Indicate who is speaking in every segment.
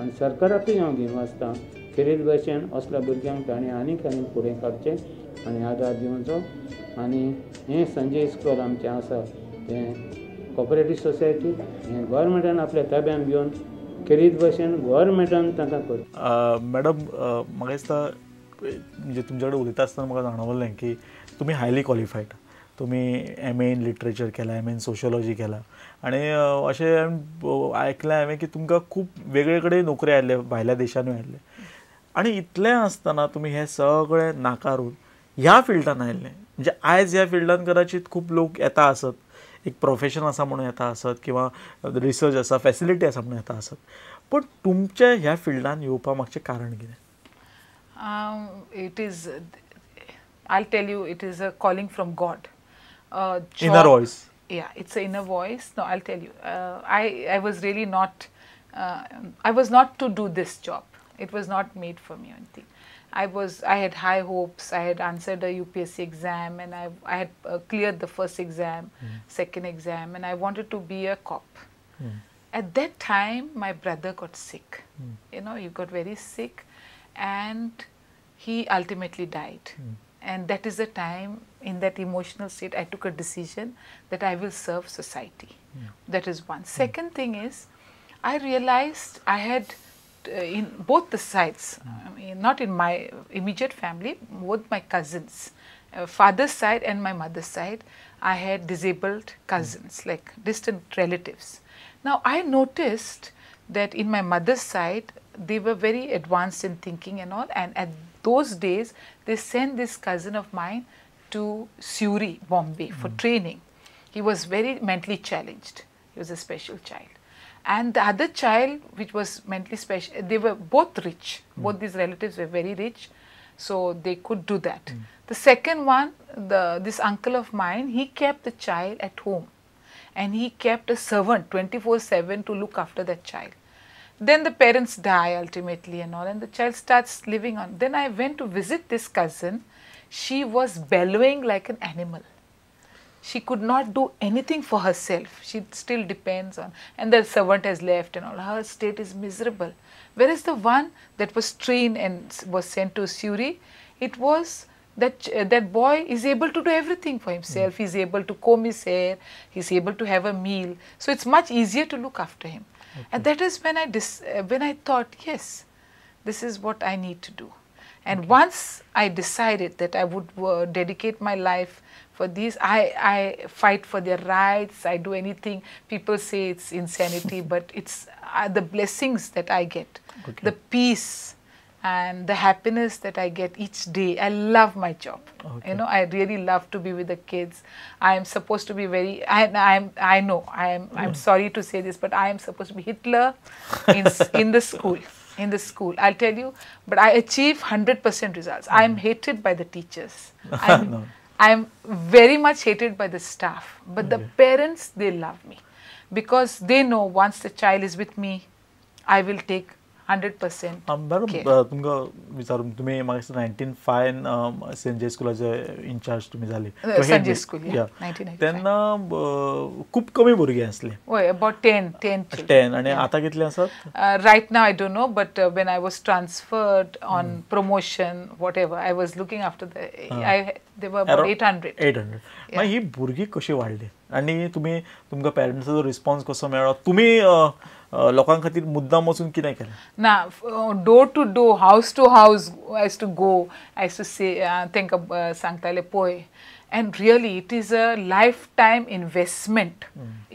Speaker 1: आनी सरकाराकूय हांव घेवन वचतां खेरीत भाशेन असल्या भुरग्यांक ताणें आनीक फुडें काडचें आनी आदार दिवचो. आनी हें संजय स्कूल आमचें आसा तें कॉपरेटीव सोसायटी हें गोवोरमेंटान आपल्या ताब्यान घेवन खेरीत भाशेन गोवोरमेंटान तांकां कर.
Speaker 2: मॅडम म्हाका दिसता म्हणजे तुमचे कडेन उलयता आसतना म्हाका जाणवलें की तुमी हायली क्वॉलिफायड. तुमी MA इन लिटरेचर केला, MA इन सोशियोलॉजी केला आनी अशें आयकलें हांवें की तुमकां खूब वेगळे कडेन नोकरी आयल्ले भायल्या देशांनूय आयल्ले आनी इतलें आसतना तुमी हें सगळें नाकारून ह्या फिल्डान आयल्ले. म्हणजे आयज ह्या फिल्डान कदाचित खूब लोक येता आसत, एक प्रोफेशन आसा म्हणून येता आसत किंवा रिसर्च आसा, फॅसिलिटी आसा म्हणून येता आसत, पण तुमच्या ह्या फिल्डान येवपा मागचें कारण कितें?
Speaker 3: It is, I'll tell you, it is a calling from God.
Speaker 2: Inner voice.
Speaker 3: Yeah, it's an inner voice. No, I'll tell you. I was really not, I was not to do this job. It was not made for me or anything. I had high hopes. I had answered a UPSC exam and I had cleared the first exam, second exam, and I wanted to be a cop. At that time, my brother got sick. You know, he got very sick and he ultimately died. And that is the time, in that emotional state, I took a decision that I will serve society. That is one. Second thing is, I realized I had in both the sides, not in my immediate family, both my cousins, father's side and my mother's side, I had disabled cousins, like distant relatives. Now I noticed that in my mother's side, they were very advanced in thinking and all, and at those days they sent this cousin of mine to Surrey, Bombay for training. He was very mentally challenged. He was a special child. And the other child, which was mentally special, they were both rich. Both these relatives were very rich, so they could do that. The second one, this uncle of mine, he kept the child at home. And he kept a servant 24/7 to look after that child. Then the parents die ultimately and all, and the child starts living on. Then I went to visit this cousin. She was bellowing like an animal. She could not do anything for herself. She still depends on, and the servant has left and all. Her state is miserable. Whereas the one that was trained and was sent to Surrey, it was that boy is able to do everything for himself. He's able to comb his hair. He's able to have a meal. So it's much easier to look after him. And that is when I thought, yes, this is what I need to do. And once I decided that I would dedicate my life for these, I fight for their rights. I do anything. People say it's insanity, but it's the blessings that I get, the peace and the happiness that I get each day. I love my job. You know, I really love to be with the kids. I am supposed to be very, I know, I'm sorry to say this, but I am supposed to be Hitler in the school. In the school, I'll tell you, but I achieve 100% results. I am hated by the teachers. I'm very much hated by the staff. But the parents, they love me because they know once the child is with me, I will take 100% care.
Speaker 2: तुमकां विचारून तुमी म्हाका 1905 Sanjay स्कुलाचे in charge तुमी जाली
Speaker 3: Sanjay school, 1995.
Speaker 2: तेन्ना खूब कमी भुरगीं आसली.
Speaker 3: हय, about 10
Speaker 2: आनी आतां कितले आसात?
Speaker 3: Right now I don't know, but when I was transferred on promotion, whatever, I was looking after there were about 800.
Speaker 2: मागीर ही भुरगीं कशी वाडली आनी तुमकां पेरंट्साचो रिस्पॉन्स कसो मेळ्ळो? तुमी लोकां खातीर मुद्दाम वचून कितें केलें?
Speaker 3: ना, door to door, house to house, I used to go, I used to say तांकां सांगतालें पळय. And really, it is a lifetime investment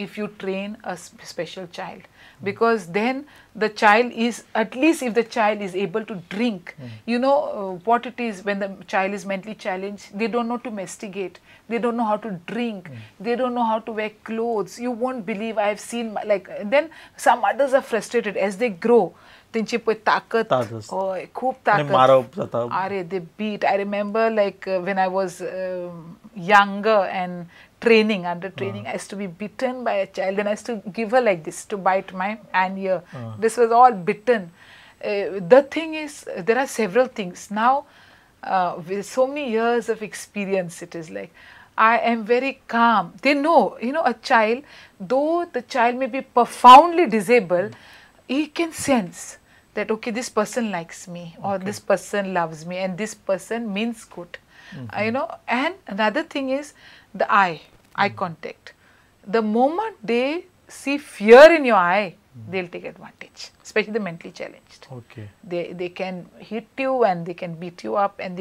Speaker 3: if you train a special child. Because then the child is, at least if the child is able to drink, you know what it is when the child is mentally challenged, they don't know to masticate, they don't know how to drink, they don't know how to wear clothes. You won't believe, I have seen, like, then some others are frustrated as they grow. तेंची पळय ताकद, हय, खूब ताकद, अरे they beat. I remember like when I was younger and training, under training, I used to be bitten by a child and I used to give her like this to bite my hand here. This was all bitten. The thing is, there are several things. Now, with so many years of experience, it is like, I am very calm. They know, you know, a child, though the child may be profoundly disabled, he can sense that okay, this person likes me, or this person loves me, and this person means good. You know, and another thing is the eye contact. The moment they see fear in your eye, they'll take advantage, especially the mentally challenged.
Speaker 2: Okay.
Speaker 3: They can hit you and they can beat you up, and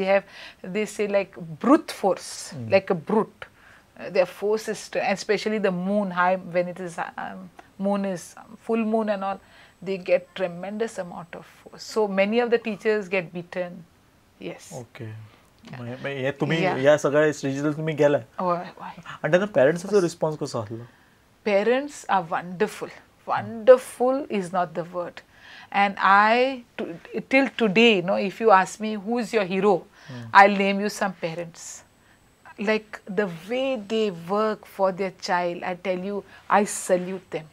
Speaker 3: they say like brute force, like a brute. Their force is, and especially the moon high, when it is moon is full moon and all, they get tremendous amount of force. So many of the teachers get beaten. Yes.
Speaker 2: Okay हे तुम्ही या सगळ्या स्टेजीस तुम्ही गेला आणि त्यांना पेरेंट्सचा response कसो आसलो?
Speaker 3: Parents are wonderful. Wonderful is not the word. And till today, if you ask me who's your hero, I'll name you some parents. Like the way they work for their child, I tell you, I salute them.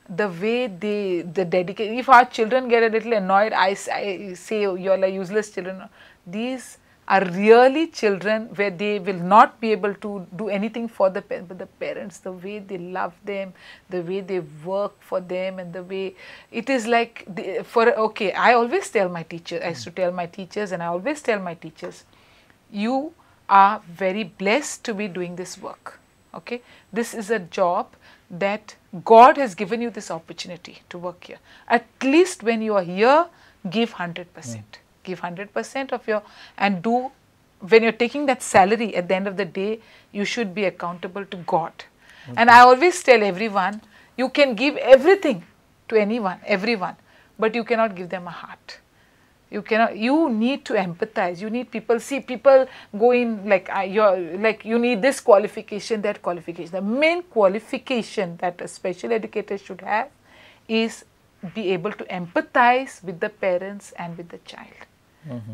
Speaker 3: The way the dedication. If our children get a little annoyed, I say you're like useless children. These are really children where they will not be able to do anything for the parents, but the parents, the way they love them, the way they work for them, and the way it is like, I always tell my teachers, I used to tell my teachers, and I always tell my teachers, you are very blessed to be doing this work. Okay, this is a job that God has given you this opportunity to work here. At least when you are here, give 100%. Give 100% of your, and do, when you're taking that salary, at the end of the day, you should be accountable to God. And I always tell everyone, you can give everything to anyone, everyone, but you cannot give them a heart. You cannot, you need to empathize. You need people, see people go in like, you need this qualification, that qualification. The main qualification that a special educator should have is be able to empathize with the parents and with the child.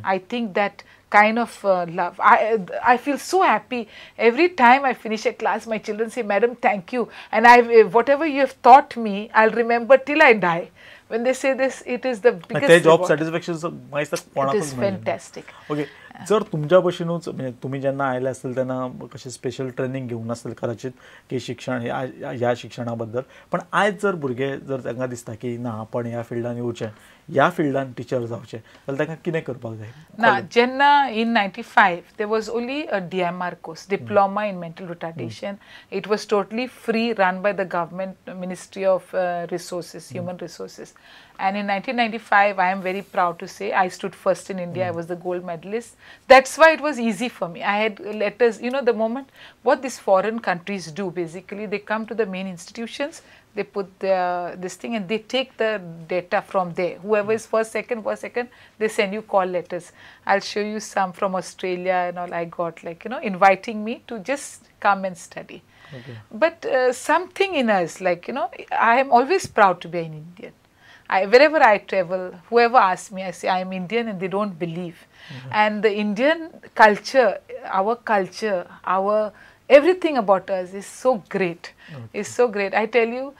Speaker 3: I think that kind of love, I feel so happy every time I finish a class. My children say, "Madam, thank you, and whatever you have taught me, I'll remember till I die." When they say this, it is the biggest
Speaker 2: job satisfaction.
Speaker 3: It is fantastic.
Speaker 2: Okay. जर तुमच्या भशेनूच म्हणजे तुम्ही जेन्ना आयले आसतले तेन्ना कशें special training घेवन आसतले कदाचित की शिक्षण ह्या शिक्षणा बद्दल, पण आयज जर भुरगे जर तांकां दिसता की ना आपण ह्या फिल्डान येवचें, ह्या फिल्डान टीचर जावचें, जाल्यार तांकां कितें करपाक जाय?
Speaker 3: ना, जेन्ना in 95 there was only a DMR course, Diploma in Mental Retardation. It was totally free, run by the government Ministry of Resources, Human Resources. And in 1995, I am very proud to say, I stood first in India. I was the gold medalist. That's why it was easy for me. I had letters, the moment, what these foreign countries do, basically, they come to the main institutions, they put this thing, and they take the data from there. Whoever is first, second, they send you call letters. I'll show you some from Australia and all I got, inviting me to just come and study.
Speaker 2: Okay.
Speaker 3: But something in us, I am always proud to be an Indian. Wherever I travel, whoever asks me, I say I am Indian, and they don't believe. And the Indian culture, our everything about us is so great. It's so great. I tell you,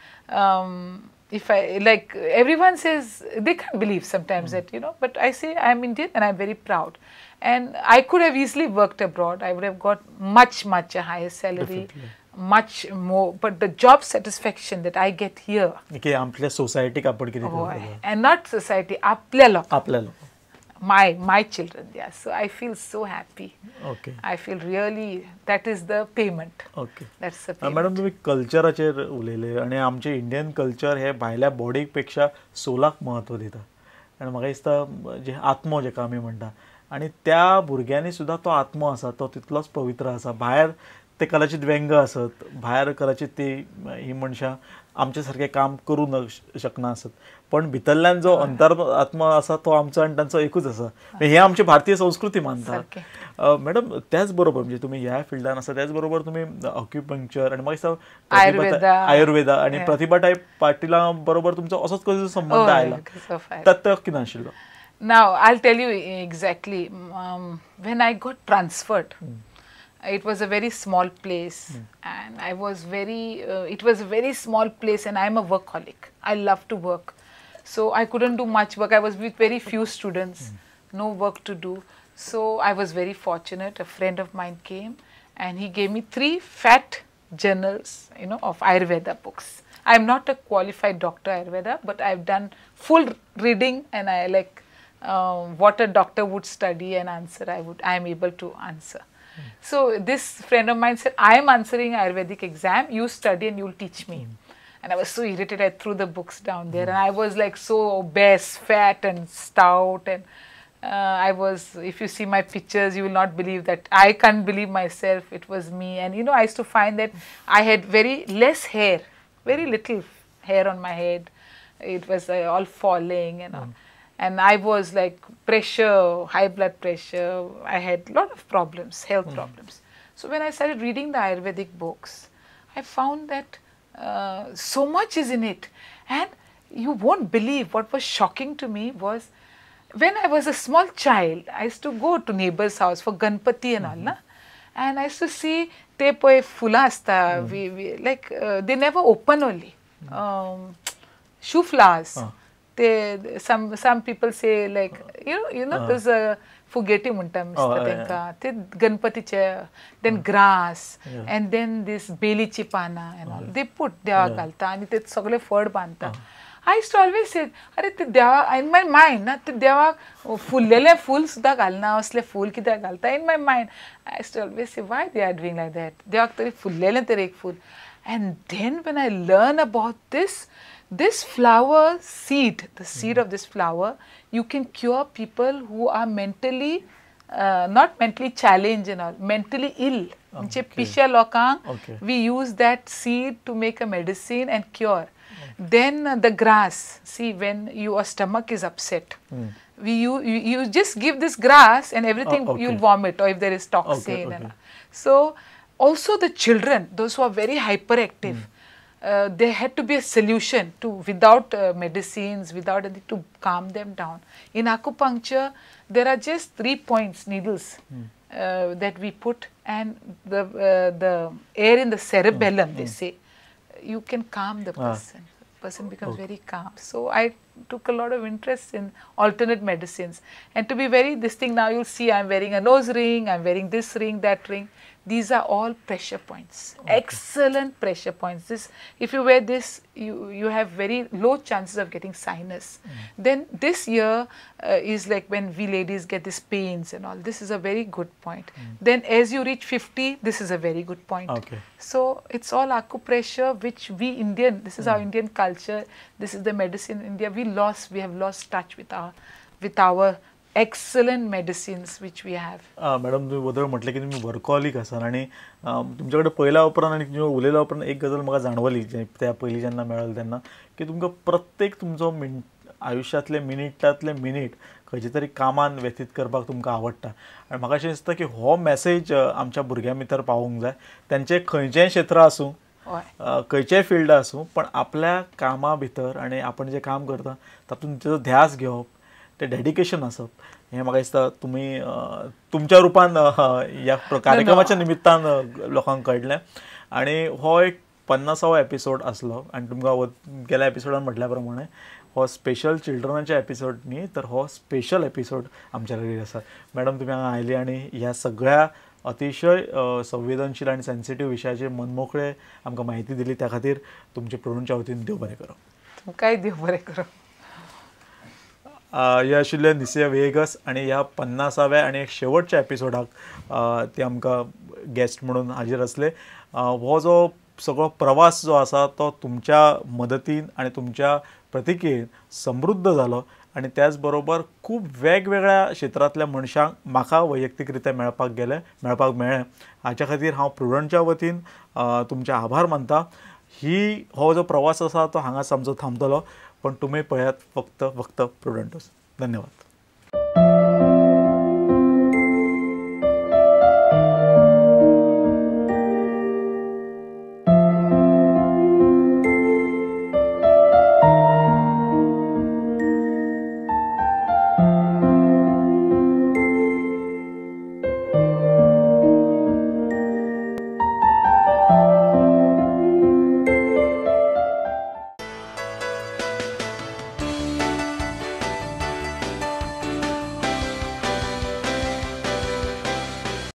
Speaker 3: everyone says, they can't believe sometimes that, but I say I am Indian and I am very proud. And I could have easily worked abroad. I would have got much a higher salary.
Speaker 2: Definitely.
Speaker 3: Much more, but the job satisfaction that I get here.
Speaker 2: Okay, आपल्या सोसायटीक आपण किती करतो?
Speaker 3: And not society, आपल्या my children, yeah. So I feel so happy.
Speaker 2: Okay.
Speaker 3: I feel really, that is the payment.
Speaker 2: Okay.
Speaker 3: That's the payment.
Speaker 2: Madam तुम्ही कल्चराचेर उलयले आणि आमचे इंडियन कल्चर हे भायल्या बॉडीक पेक्षा सोलाक महत्व दिता आनी म्हाका दिसता जे आत्मो जेका आमी म्हणटा आनी त्या भुरग्यांनी सुद्दां तो आत्मो आसा तो तितलोच पवित्र आसा. भायर ते कदाचित व्यंग आसत, भायर कदाचित ती ही मनशां आमचे सारकें काम करूं न शकना आसत, पण भितरल्यान जो अंतरात्मा आसा तो आमचो आनी तांचो एकूच आसा. हे आमची भारतीय संस्कृती मानता. मॅडम त्याच बरोबर म्हणजे तुम्ही ह्या फिल्डान आसा त्याच बरोबर तुम्ही ऑक्युपंक्चर आणि मागीर आयुर्वेदा आणि प्रतिभा टायप पाटीला बरोबर तुमचो असोच कसो संबंध आयला, तो कितें आशिल्लो?
Speaker 3: Now I'll tell you exactly. When I got transferred, it was a very small place, and I was it was a very small place, and I'm a workaholic. I love to work. So I couldn't do much work. I was with very few students, no work to do. So I was very fortunate. A friend of mine came and he gave me 3 fat journals, of Ayurveda books. I'm not a qualified doctor Ayurveda, but I've done full reading, and I like what a doctor would study and answer, I am able to answer. So this friend of mine said, I am answering Ayurvedic exam, you study and you'll teach me. And I was so irritated, I threw the books down there, and I was like so obese, fat and stout, and I was, if you see my pictures, you will not believe that. I can't believe myself, it was me. And you know, I used to find that I had very less hair, very little hair on my head. It was all falling and all. And I was like pressure, high blood pressure. I had a lot of problems, health problems. So when I started reading the Ayurvedic books, I found that so much is in it. And you won't believe, what was shocking to me was, when I was a small child, I used to go to neighbor's house for Ganpati and all, na? And I used to see te poe fula asta, like they never open only. Shoe flowers. Some people say like, you know, there's a fugeti munta mista tenka, te Ganpati chair, then grass, and then this belichi pana and all. They put deva galta and ते सगळे फळ बांधतात. I used to always say, अरे ते देवा, in my mind, ना ते देवा फुललेले फूल सुद्धा घालना, असले फूल कित्याक घालता? In my mind, I used to always say, why they are doing like that? देवाक तरी फुललेले तरी एक फूल. And then when I learn about this flower seed, the seed of this flower, you can cure people who are mentally, not mentally challenged and all, mentally ill. म्हणजे पिशा लोकांक, we use that seed to make a medicine and cure. Then the grass, see, when your stomach is upset, you just give this grass and everything you'll vomit, or if there is toxin. And so also the children, those who are very hyperactive, there had to be a solution to, without medicines, without anything, to calm them down. In acupuncture, there are just 3 points, needles, that we put, and the air in the cerebellum, they say, you can calm the person. The person becomes very calm. So I took a lot of interest in alternate medicines. And to be very, this thing now you'll see, I'm wearing a nose ring, I'm wearing this ring, that ring. These are all pressure points, excellent pressure points. This, if you wear this, you have very low chances of getting sinus. Then this year is like when we ladies get these pains and all. This is a very good point. Then as you reach 50, this is a very good point. So it's all acupressure, which we Indian, this is our Indian culture, this is the medicine in India. We have lost touch with our excellent medicines which we have.
Speaker 2: Madam, तुम्ही बरोबर म्हटले की तुम्ही workaholic आसात आणि तुमच्याकडे पहिला उपरांत आणि तुमच्या उलयल्या उपरांत एक गजाल म्हाका जाणवली, त्या पयलीं जेन्ना मेळ्ळें तेन्ना, की तुमकां प्रत्येक तुमचो आयुश्यांतले मिनिटांतले मिनीट खंयचे तरी कामान व्यतीत करपाक तुमकां आवडटा. आनी म्हाका अशें दिसता की हो मॅसेज आमच्या भुरग्यां भितर पावोंक जाय. तांचें खंयचेंय क्षेत्र आसूं, खंयचेय फिल्ड आसूं, पण आपल्या कामा भितर आनी आपण जें काम करता तातूंत तेजो ध्यास घेवप, ते डेडिकेशन आसप, हें म्हाका दिसता तुमी तुमच्या रुपान ह्या कार्यक्रमाच्या निमित्तान लोकांक कळटलें. आनी हो एक 50वा एपिसोड आसलो, आनी तुमकां गेल्या एपिसोडान म्हटल्या प्रमाणे हो स्पेशल चिल्ड्रनाचे एपिसोड न्ही, तर हो स्पेशल एपिसोड आमच्या लागीं आसा. मॅडम, तुमी हांगा आयली आनी ह्या सगळ्या अतिशय संवेदनशील आनी सेन्सिटीव विशयाचेर मनमोकळे आमकां म्हायती दिली, त्या खातीर तुमचे प्रुडंटच्या वतीन देव बरें करो.
Speaker 3: तुमकांय देव बरें करो.
Speaker 2: हे आशिल्ले निसय वेगस, आनी ह्या 50व्या आनी शेवटच्या एपिसोडाक ते आमकां गेस्ट म्हणून हाजीर आसले. हो जो सगळो प्रवास जो आसा तो तुमच्या मदतीन आनी तुमच्या प्रतिकेन समृद्ध जालो, आनी त्याच बरोबर खूब वेगवेगळ्या क्षेत्रांतल्या मनशांक म्हाका वैयक्तीकरित्या मेळपाक मेळ्ळें. हाच्या खातीर हांव प्रुडंटच्या वतीन तुमचे आभार मानता. हो जो प्रवास आसा तो हांगाच आमचो थांबतलो, पण तुम्ही पळयात फक्त प्रुडंटच. धन्यवाद.